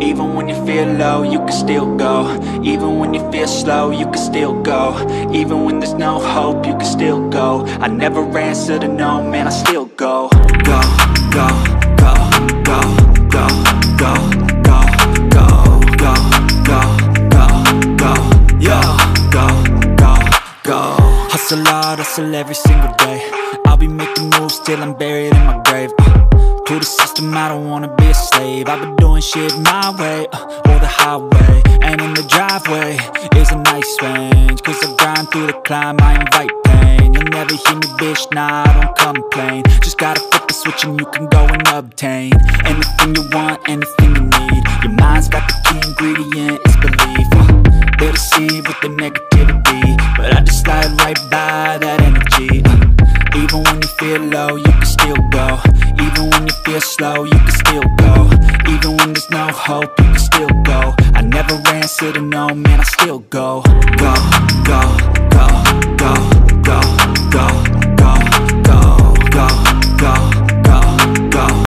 Even when you feel low, you can still go. Even when you feel slow, you can still go. Even when there's no hope, you can still go. I never answer to no, man, I still go. Go, go, go, go, go, go, go, go, go, go, go, go, yo, go, go, go. Hustle hard, hustle every single day. I'll be making moves till I'm buried in my grave. To the system, I don't wanna be a slave. I've been doing shit my way, or the highway. And in the driveway is a nice range, cause I grind through the climb, I invite pain. You'll never hear me, bitch, nah, I don't complain. Just gotta flip the switch and you can go and obtain anything you want, anything you need. Your mind's got the key ingredient, it's belief. They're deceived with the negativity, but I just slide right by that energy. Even when you feel low, you can still go. Even when you feel slow, you can still go. Even when there's no hope, you can still go. I never answer to no, man, I still go. Go, go,